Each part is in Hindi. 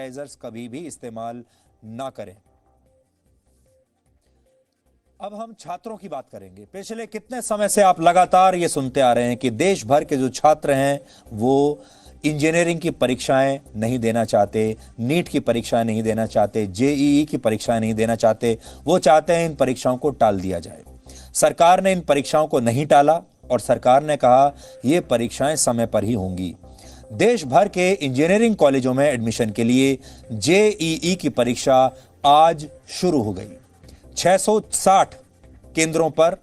सैनिटाइजर्स कभी भी इस्तेमाल ना करें। अब हम छात्रों की बात करेंगे। पिछले कितने समय से आप लगातार ये सुनते आ रहे हैं कि देश भर के जो छात्र हैं वो इंजीनियरिंग की परीक्षाएं नहीं देना चाहते, नीट की परीक्षाएं नहीं देना चाहते, जेईई की परीक्षाएं नहीं देना चाहते। वो चाहते हैं इन परीक्षाओं को टाल दिया जाए। सरकार ने इन परीक्षाओं को नहीं टाला और सरकार ने कहा ये परीक्षाएं समय पर ही होंगी। देश भर के इंजीनियरिंग कॉलेजों में एडमिशन के लिए जेईई की परीक्षा आज शुरू हो गई। 660 केंद्रों पर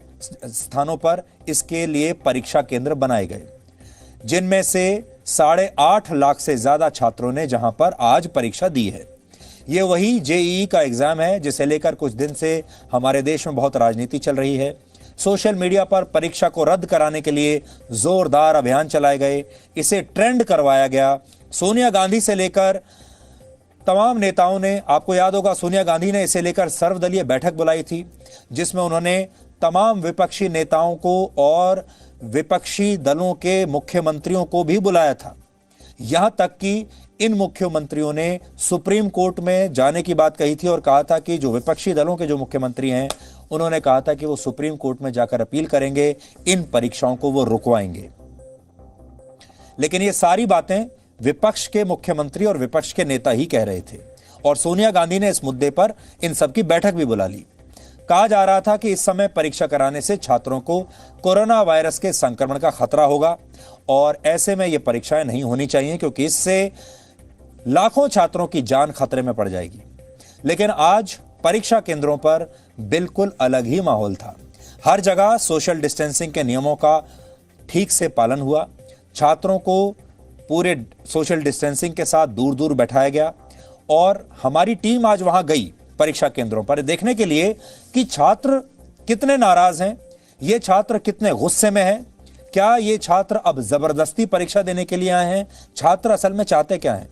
स्थानों पर इसके लिए परीक्षा केंद्र बनाए गए, जिनमें से 8.5 लाख से ज्यादा छात्रों ने जहां पर आज परीक्षा दी है। यह वही जेईई का एग्जाम है जिसे लेकर कुछ दिन से हमारे देश में बहुत राजनीति चल रही है। सोशल मीडिया पर परीक्षा को रद्द कराने के लिए जोरदार अभियान चलाए गए, इसे ट्रेंड करवाया गया। सोनिया गांधी से लेकर तमाम नेताओं ने, आपको याद होगा सोनिया गांधी ने इसे लेकर सर्वदलीय बैठक बुलाई थी जिसमें उन्होंने तमाम विपक्षी नेताओं को और विपक्षी दलों के मुख्यमंत्रियों को भी बुलाया था। यहां तक कि इन मुख्यमंत्रियों ने सुप्रीम कोर्ट में जाने की बात कही थी और कहा था कि जो विपक्षी दलों के जो मुख्यमंत्री हैं उन्होंने कहा था कि वो सुप्रीम कोर्ट में जाकर अपील करेंगे, इन परीक्षाओं को वो रुकवाएंगे। लेकिन ये सारी बातें विपक्ष के मुख्यमंत्री और विपक्ष के नेता ही कह रहे थे और सोनिया गांधी ने इस मुद्दे पर इन सबकी बैठक भी बुला ली। कहा जा रहा था कि इस समय परीक्षा कराने से छात्रों को कोरोना वायरस के संक्रमण का खतरा होगा और ऐसे में ये परीक्षाएं नहीं होनी चाहिए क्योंकि इससे लाखों छात्रों की जान खतरे में पड़ जाएगी। लेकिन आज परीक्षा केंद्रों पर बिल्कुल अलग ही माहौल था। हर जगह सोशल डिस्टेंसिंग के नियमों का ठीक से पालन हुआ। छात्रों को पूरे सोशल डिस्टेंसिंग के साथ दूर दूर बैठाया गया और हमारी टीम आज वहां गई परीक्षा केंद्रों पर देखने के लिए कि छात्र कितने नाराज हैं, ये छात्र कितने गुस्से में हैं, क्या ये छात्र अब जबरदस्ती परीक्षा देने के लिए आए हैं, छात्र असल में चाहते क्या हैं।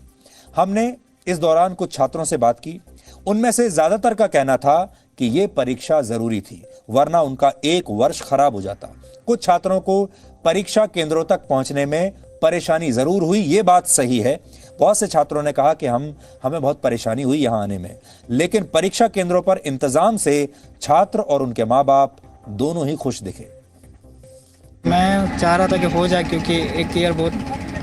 हमने इस दौरान कुछ छात्रों से बात की। उनमें से ज्यादातर का कहना था कि ये परीक्षा जरूरी थी वरना उनका 1 वर्ष खराब हो जाता। कुछ छात्रों को परीक्षा केंद्रों तक पहुंचने में परेशानी जरूर हुई, ये बात सही है। बहुत से छात्रों ने कहा कि हमें बहुत परेशानी हुई यहां आने में, लेकिन परीक्षा केंद्रों पर इंतजाम से छात्र और उनके माँ बाप दोनों ही खुश दिखे। मैं चाह रहा था कि हो जाए क्योंकि एक ईयर बहुत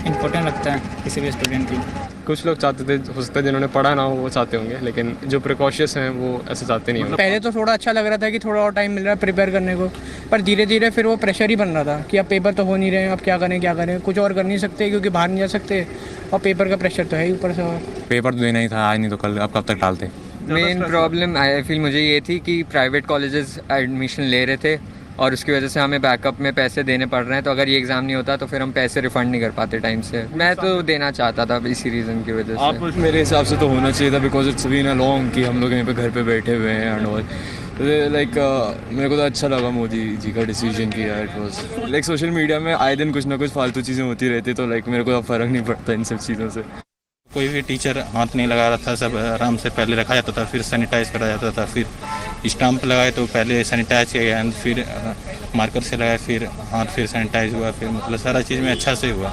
इम्पोर्टेंट लगता है किसी भी स्टूडेंट के लिए। कुछ लोग चाहते थे, हो सकता है जिन्होंने पढ़ा ना हो वो चाहते होंगे, लेकिन जो प्रिकॉशियस हैं वो ऐसे चाहते नहीं होंगे। पहले तो थोड़ा अच्छा लग रहा था कि थोड़ा और टाइम मिल रहा है प्रिपेयर करने को, पर धीरे धीरे फिर वो प्रेशर ही बन रहा था कि अब पेपर तो हो नहीं रहे हैं, अब क्या करें, कुछ और कर नहीं सकते क्योंकि बाहर नहीं जा सकते और पेपर का प्रेशर तो है ही ऊपर से। और पेपर तो देना ही था आज, नहीं तो कल, अब कब तक टालते। मेन प्रॉब्लम आई फील मुझे ये थी कि प्राइवेट कॉलेजेस एडमिशन ले रहे थे और उसकी वजह से हमें बैकअप में पैसे देने पड़ रहे हैं, तो अगर ये एग्ज़ाम नहीं होता तो फिर हम पैसे रिफंड नहीं कर पाते टाइम से। मैं तो देना चाहता था इसी रीज़न की वजह से। आप मेरे हिसाब से तो होना चाहिए था because it's been a long कि हम लोग यहाँ पे घर पे बैठे हुए हैं एंड ऑल। लाइक मेरे को तो अच्छा लगा मोदी जी का डिसीजन किया। It was like social media में आए दिन कुछ ना कुछ फालतू चीज़ें होती रहती, तो लाइक मेरे को अब फ़र्क नहीं पड़ता इन सब चीज़ों से। कोई भी टीचर हाथ नहीं लगा रहा था, सब आराम से पहले रखा जाता था, फिर सैनिटाइज करा जाता था, फिर स्टाम्प लगाए तो पहले सैनिटाइज किया गया, फिर मार्कर से लगाए, फिर हाथ फिर सैनिटाइज हुआ, फिर मतलब सारा चीज़ में अच्छा से हुआ।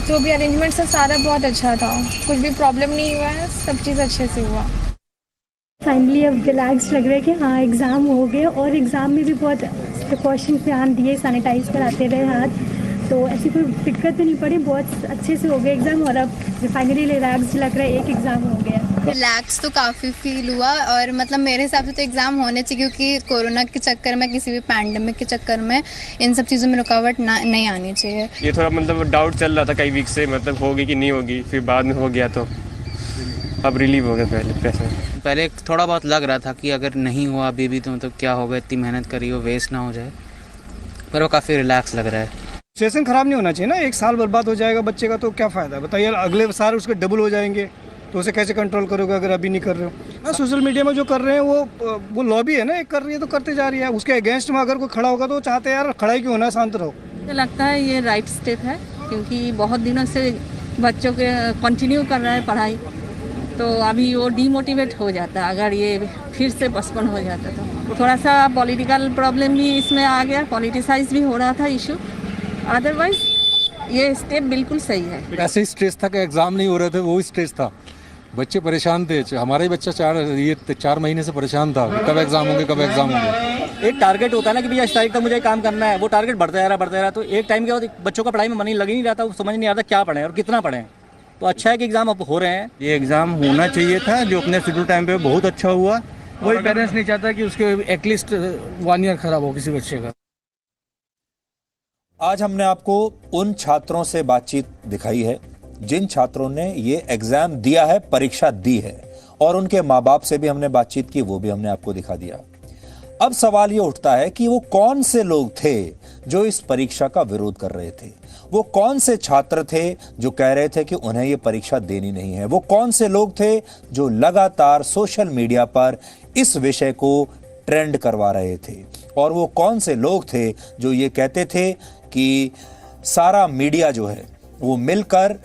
जो भी अरेंजमेंट था सारा बहुत अच्छा था, कुछ भी प्रॉब्लम नहीं हुआ है, सब चीज़ अच्छे से हुआ। फाइनली अब रिलैक्स लग रहा है कि हाँ एग्ज़ाम हो गए और एग्ज़ाम में भी बहुत प्रिकॉशन ध्यान दिए, सैनिटाइज कराते रहे हाथ, तो ऐसी कोई दिक्कत नहीं पड़ी, बहुत अच्छे से हो गया एग्ज़ाम और अब फाइनली रिलैक्स लग रहा है, एक एग्ज़ाम हो गया। रिलैक्स तो काफ़ी फील हुआ और मतलब मेरे हिसाब से तो एग्ज़ाम होने चाहिए क्योंकि कोरोना के चक्कर में, किसी भी पैंडमिक के चक्कर में इन सब चीज़ों में रुकावट नहीं आनी चाहिए। ये थोड़ा मतलब डाउट चल रहा था कई वीक से, मतलब होगी कि नहीं होगी, फिर बाद में हो गया तो अब रिलीव हो गया। पहले थोड़ा बहुत लग रहा था कि अगर नहीं हुआ अभी भी तो मतलब क्या होगा, इतनी मेहनत करी हो वेस्ट ना हो जाए, पर वो काफ़ी रिलैक्स लग रहा है। सिचुएशन ख़राब नहीं होना चाहिए ना, 1 साल बर्बाद हो जाएगा बच्चे का तो क्या फ़ायदा है बताइए। अगले साल उसके डबल हो जाएंगे तो उसे कैसे कंट्रोल करोगे अगर अभी नहीं कर रहे हो। हाँ, सोशल मीडिया में जो कर रहे हैं वो लॉबी है ना, एक कर रही है तो करते जा रही है, उसके अगेंस्ट में अगर कोई खड़ा होगा तो चाहते हैं यार खड़ा ही क्यों होना है, शांत रहो। मुझे लगता है ये राइट स्टेप है क्योंकि बहुत दिनों से बच्चों के कंटिन्यू कर रहा है पढ़ाई, तो अभी वो डीमोटिवेट हो जाता है अगर ये फिर से पोस्टपोन हो जाता तो। थोड़ा सा पॉलिटिकल प्रॉब्लम भी इसमें आ गया, पॉलिटिसाइज भी हो रहा था इशू, अदरवाइज ये स्टेप बिल्कुल सही है। ऐसे ही स्ट्रेस था कि एग्ज़ाम नहीं हो रहे थे, वो स्ट्रेस था, बच्चे परेशान थे, हमारा ही बच्चा 4 महीने से परेशान था, कब एग्ज़ाम होंगे कब एग्ज़ाम होंगे। एक टारगेट होता है ना कि भैया इस तारीख तक मुझे काम करना है, वो टारगेट बढ़ता जा रहा तो एक टाइम के बाद बच्चों का पढ़ाई में मन ही लग ही नहीं रहा था, वो समझ नहीं आता क्या पढ़ें और कितना पढ़ें। तो अच्छा है कि एग्ज़ाम अब हो रहे हैं। ये एग्ज़ाम होना चाहिए था, जो अपने शेड्यूल टाइम पे बहुत अच्छा हुआ। कोई पेरेंट्स नहीं चाहता कि उसके एटलीस्ट 1 ईयर खराब हो किसी बच्चे का। आज हमने आपको उन छात्रों से बातचीत दिखाई है जिन छात्रों ने ये एग्जाम दिया है, परीक्षा दी है, और उनके माँ बाप से भी हमने बातचीत की, वो भी हमने आपको दिखा दिया। अब सवाल ये उठता है कि वो कौन से लोग थे जो इस परीक्षा का विरोध कर रहे थे, वो कौन से छात्र थे जो कह रहे थे कि उन्हें ये परीक्षा देनी नहीं है, वो कौन से लोग थे जो लगातार सोशल मीडिया पर इस विषय को ट्रेंड करवा रहे थे, और वो कौन से लोग थे जो ये कहते थे कि सारा मीडिया जो है वो मिलकर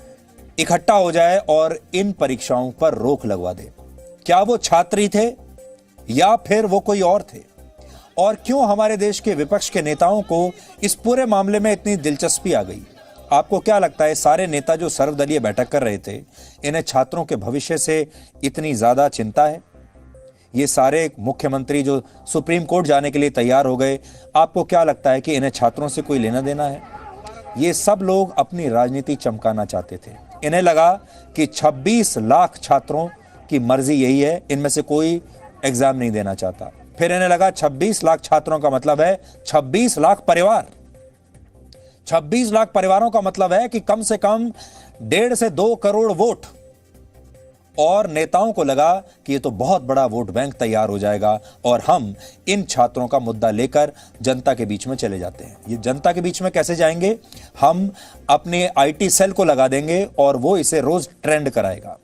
इकट्ठा हो जाए और इन परीक्षाओं पर रोक लगवा दे। क्या वो छात्र थे या फिर वो कोई और थे? और क्यों हमारे देश के विपक्ष के नेताओं को इस पूरे मामले में इतनी दिलचस्पी आ गई? आपको क्या लगता है, सारे नेता जो सर्वदलीय बैठक कर रहे थे, इन्हें छात्रों के भविष्य से इतनी ज्यादा चिंता है? ये सारे मुख्यमंत्री जो सुप्रीम कोर्ट जाने के लिए तैयार हो गए, आपको क्या लगता है कि इन्हें छात्रों से कोई लेना देना है? ये सब लोग अपनी राजनीति चमकाना चाहते थे। इन्हें लगा कि 26 लाख छात्रों की मर्जी यही है, इनमें से कोई एग्जाम नहीं देना चाहता। फिर इन्हें लगा 26 लाख छात्रों का मतलब है 26 लाख परिवार। 26 लाख परिवारों का मतलब है कि कम से कम 1.5 से 2 करोड़ वोट। और नेताओं को लगा कि ये तो बहुत बड़ा वोट बैंक तैयार हो जाएगा और हम इन छात्रों का मुद्दा लेकर जनता के बीच में चले जाते हैं। ये जनता के बीच में कैसे जाएंगे? हम अपने आईटी सेल को लगा देंगे और वो इसे रोज ट्रेंड कराएगा।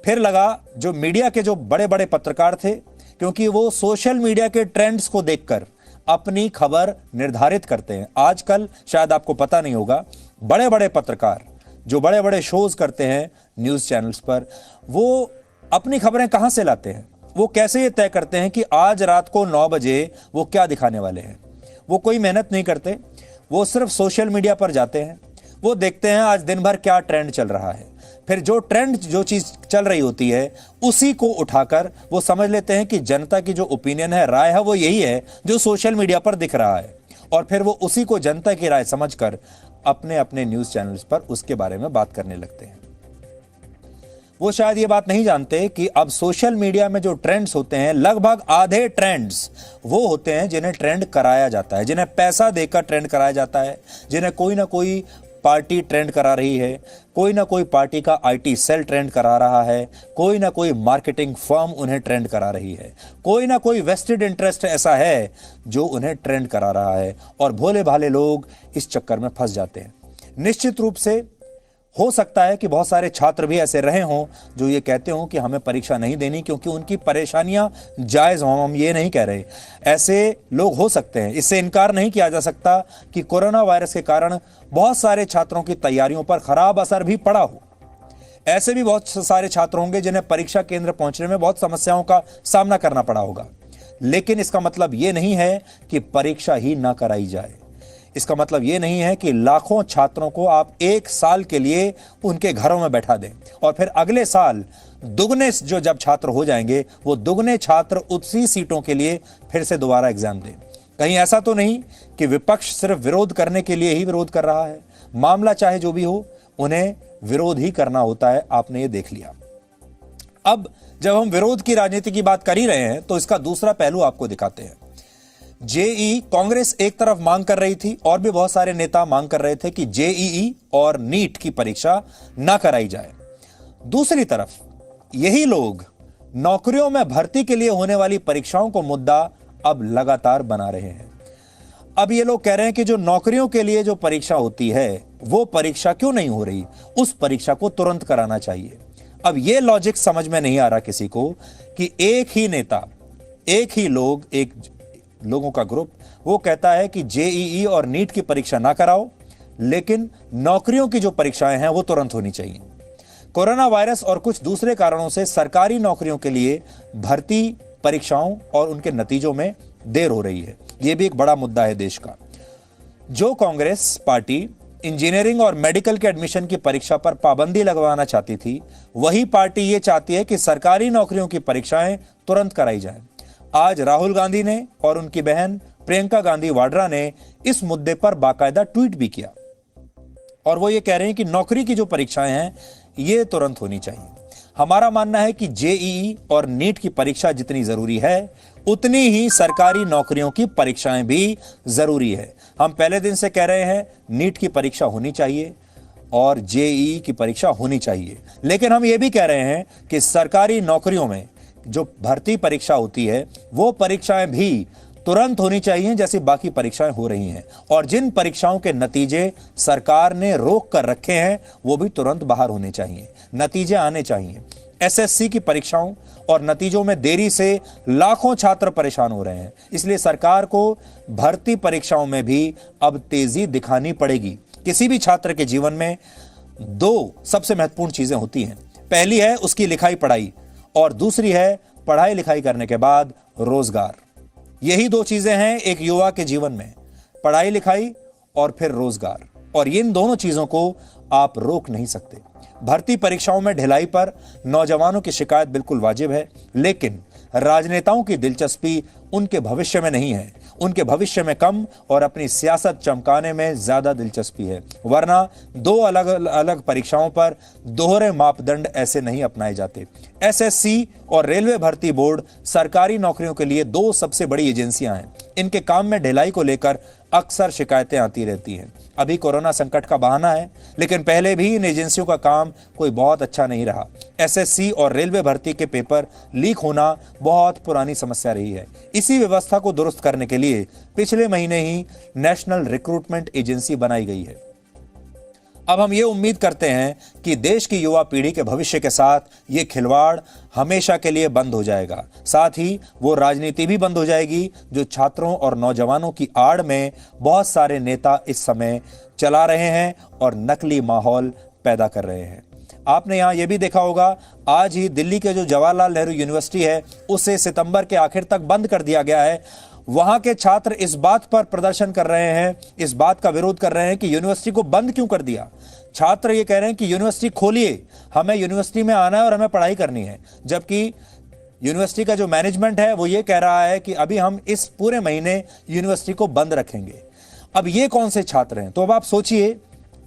फिर लगा जो मीडिया के जो बड़े बड़े पत्रकार थे, क्योंकि वो सोशल मीडिया के ट्रेंड्स को देखकर अपनी खबर निर्धारित करते हैं। आजकल शायद आपको पता नहीं होगा, बड़े बड़े पत्रकार जो बड़े बड़े शोज करते हैं न्यूज चैनल्स पर, वो अपनी खबरें कहां से लाते हैं? वो कैसे ये तय करते हैं कि आज रात को 9 बजे वो क्या दिखाने वाले हैं? वो कोई मेहनत नहीं करते, वो सिर्फ सोशल मीडिया पर जाते हैं, वो देखते हैं आज दिन भर क्या ट्रेंड चल रहा है, फिर जो ट्रेंड जो चीज चल रही होती है उसी को उठाकर वो समझ लेते हैं कि जनता की जो ओपिनियन है, राय है, वो यही है जो सोशल मीडिया पर दिख रहा है, और फिर वो उसी को जनता की राय समझकर अपने अपने न्यूज चैनल्स पर उसके बारे में बात करने लगते हैं। वो शायद ये बात नहीं जानते कि अब सोशल मीडिया में जो ट्रेंड्स होते हैं, लगभग आधे ट्रेंड्स वो होते हैं जिन्हें ट्रेंड कराया जाता है, जिन्हें पैसा देकर ट्रेंड कराया जाता है, जिन्हें कोई ना कोई पार्टी ट्रेंड करा रही है, कोई ना कोई पार्टी का आईटी सेल ट्रेंड करा रहा है, कोई ना कोई मार्केटिंग फर्म उन्हें ट्रेंड करा रही है, कोई ना कोई वेस्टेड इंटरेस्ट ऐसा है जो उन्हें ट्रेंड करा रहा है, और भोले भाले लोग इस चक्कर में फंस जाते हैं। निश्चित रूप से हो सकता है कि बहुत सारे छात्र भी ऐसे रहे हों जो ये कहते हों कि हमें परीक्षा नहीं देनी क्योंकि उनकी परेशानियां जायज़ हों। हम ये नहीं कह रहे, ऐसे लोग हो सकते हैं। इससे इनकार नहीं किया जा सकता कि कोरोना वायरस के कारण बहुत सारे छात्रों की तैयारियों पर खराब असर भी पड़ा हो। ऐसे भी बहुत सारे छात्र होंगे जिन्हें परीक्षा केंद्र पहुंचने में बहुत समस्याओं का सामना करना पड़ा होगा, लेकिन इसका मतलब ये नहीं है कि परीक्षा ही ना कराई जाए। इसका मतलब ये नहीं है कि लाखों छात्रों को आप 1 साल के लिए उनके घरों में बैठा दें और फिर अगले साल दुगने जो जब छात्र हो जाएंगे वो दुगने छात्र उसी सीटों के लिए फिर से दोबारा एग्जाम दें। कहीं ऐसा तो नहीं कि विपक्ष सिर्फ विरोध करने के लिए ही विरोध कर रहा है? मामला चाहे जो भी हो, उन्हें विरोध ही करना होता है, आपने ये देख लिया। अब जब हम विरोध की राजनीति की बात कर ही रहे हैं तो इसका दूसरा पहलू आपको दिखाते हैं। जेईई कांग्रेस एक तरफ मांग कर रही थी और भी बहुत सारे नेता मांग कर रहे थे कि जेईई और नीट की परीक्षा ना कराई जाए। दूसरी तरफ यही लोग नौकरियों में भर्ती के लिए होने वाली परीक्षाओं को मुद्दा अब लगातार बना रहे हैं। अब ये लोग कह रहे हैं कि जो नौकरियों के लिए जो परीक्षा होती है वो परीक्षा क्यों नहीं हो रही, उस परीक्षा को तुरंत कराना चाहिए। अब ये लॉजिक समझ में नहीं आ रहा किसी को कि एक ही नेता, एक ही लोग, एक लोगों का ग्रुप वो कहता है कि जेईई और नीट की परीक्षा ना कराओ, लेकिन नौकरियों की जो परीक्षाएं हैं वो तुरंत होनी चाहिए। कोरोना वायरस और कुछ दूसरे कारणों से सरकारी नौकरियों के लिए भर्ती परीक्षाओं और उनके नतीजों में देर हो रही है। यह भी एक बड़ा मुद्दा है देश का। जो कांग्रेस पार्टी इंजीनियरिंग और मेडिकल के एडमिशन की परीक्षा पर पाबंदी लगवाना चाहती थी, वही पार्टी ये चाहती है कि सरकारी नौकरियों की परीक्षाएं तुरंत कराई जाएं। आज राहुल गांधी ने और उनकी बहन प्रियंका गांधी वाड्रा ने इस मुद्दे पर बाकायदा ट्वीट भी किया और वो ये कह रहे हैं कि नौकरी की जो परीक्षाएं हैं ये तुरंत होनी चाहिए। हमारा मानना है कि जेईई और नीट की परीक्षा जितनी जरूरी है उतनी ही सरकारी नौकरियों की परीक्षाएं भी जरूरी है। हम पहले दिन से कह रहे हैं नीट की परीक्षा होनी चाहिए और जेईई की परीक्षा होनी चाहिए, लेकिन हम ये भी कह रहे हैं कि सरकारी नौकरियों में जो भर्ती परीक्षा होती है वो परीक्षाएं भी तुरंत होनी चाहिए जैसी बाकी परीक्षाएं हो रही हैं, और जिन परीक्षाओं के नतीजे सरकार ने रोक कर रखे हैं वो भी तुरंत बाहर होने चाहिए, नतीजे आने चाहिए। एसएससी की परीक्षाओं और नतीजों में देरी से लाखों छात्र परेशान हो रहे हैं, इसलिए सरकार को भर्ती परीक्षाओं में भी अब तेजी दिखानी पड़ेगी। किसी भी छात्र के जीवन में दो सबसे महत्वपूर्ण चीजें होती हैं, पहली है उसकी लिखाई पढ़ाई और दूसरी है पढ़ाई लिखाई करने के बाद रोजगार। यही दो चीजें हैं एक युवा के जीवन में, पढ़ाई लिखाई और फिर रोजगार, और इन दोनों चीजों को आप रोक नहीं सकते। भर्ती परीक्षाओं में ढिलाई पर नौजवानों की शिकायत बिल्कुल वाजिब है, लेकिन राजनेताओं की दिलचस्पी उनके भविष्य में नहीं है, उनके भविष्य में कम और अपनी सियासत चमकाने में ज्यादा दिलचस्पी है। वरना दो अलग अलग परीक्षाओं पर दोहरे मापदंड ऐसे नहीं अपनाए जाते। एसएससी और रेलवे भर्ती बोर्ड सरकारी नौकरियों के लिए दो सबसे बड़ी एजेंसियां हैं। इनके काम में ढिलाई को लेकर अक्सर शिकायतें आती रहती हैं। अभी कोरोना संकट का बहाना है, लेकिन पहले भी इन एजेंसियों का काम कोई बहुत अच्छा नहीं रहा। एसएससी और रेलवे भर्ती के पेपर लीक होना बहुत पुरानी समस्या रही है। इसी व्यवस्था को दुरुस्त करने के लिए पिछले महीने ही नेशनल रिक्रूटमेंट एजेंसी बनाई गई है। अब हम ये उम्मीद करते हैं कि देश की युवा पीढ़ी के भविष्य के साथ ये खिलवाड़ हमेशा के लिए बंद हो जाएगा। साथ ही वो राजनीति भी बंद हो जाएगी जो छात्रों और नौजवानों की आड़ में बहुत सारे नेता इस समय चला रहे हैं और नकली माहौल पैदा कर रहे हैं। आपने यहाँ ये भी देखा होगा, आज ही दिल्ली के जो जवाहरलाल नेहरू यूनिवर्सिटी है उसे सितंबर के आखिर तक बंद कर दिया गया है। वहां के छात्र इस बात पर प्रदर्शन कर रहे हैं, इस बात का विरोध कर रहे हैं कि यूनिवर्सिटी को बंद क्यों कर दिया। छात्र ये कह रहे हैं कि यूनिवर्सिटी खोलिए, हमें यूनिवर्सिटी में आना है और हमें पढ़ाई करनी है, जबकि यूनिवर्सिटी का जो मैनेजमेंट है वो ये कह रहा है कि अभी हम इस पूरे महीने यूनिवर्सिटी को बंद रखेंगे। अब ये कौन से छात्र हैं? तो अब आप सोचिए,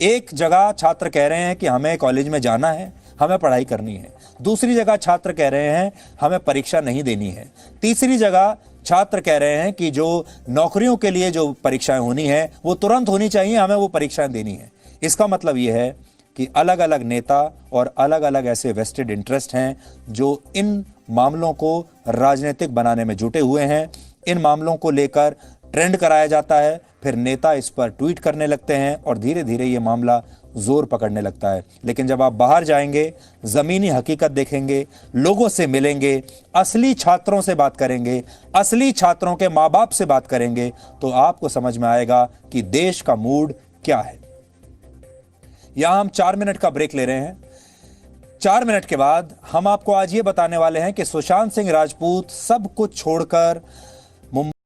एक जगह छात्र कह रहे हैं कि हमें कॉलेज में जाना है, हमें पढ़ाई करनी है, दूसरी जगह छात्र कह रहे हैं हमें परीक्षा नहीं देनी है, तीसरी जगह छात्र कह रहे हैं कि जो नौकरियों के लिए जो परीक्षाएं होनी है वो तुरंत होनी चाहिए, हमें वो परीक्षाएं देनी है। इसका मतलब ये है कि अलग अलग नेता और अलग अलग ऐसे वेस्टेड इंटरेस्ट हैं जो इन मामलों को राजनीतिक बनाने में जुटे हुए हैं। इन मामलों को लेकर ट्रेंड कराया जाता है, फिर नेता इस पर ट्वीट करने लगते हैं और धीरे धीरे ये मामला जोर पकड़ने लगता है। लेकिन जब आप बाहर जाएंगे, जमीनी हकीकत देखेंगे, लोगों से मिलेंगे, असली छात्रों से बात करेंगे, असली छात्रों के माँ बाप से बात करेंगे, तो आपको समझ में आएगा कि देश का मूड क्या है। यहां हम 4 मिनट का ब्रेक ले रहे हैं। 4 मिनट के बाद हम आपको आज ये बताने वाले हैं कि सुशांत सिंह राजपूत सब कुछ छोड़कर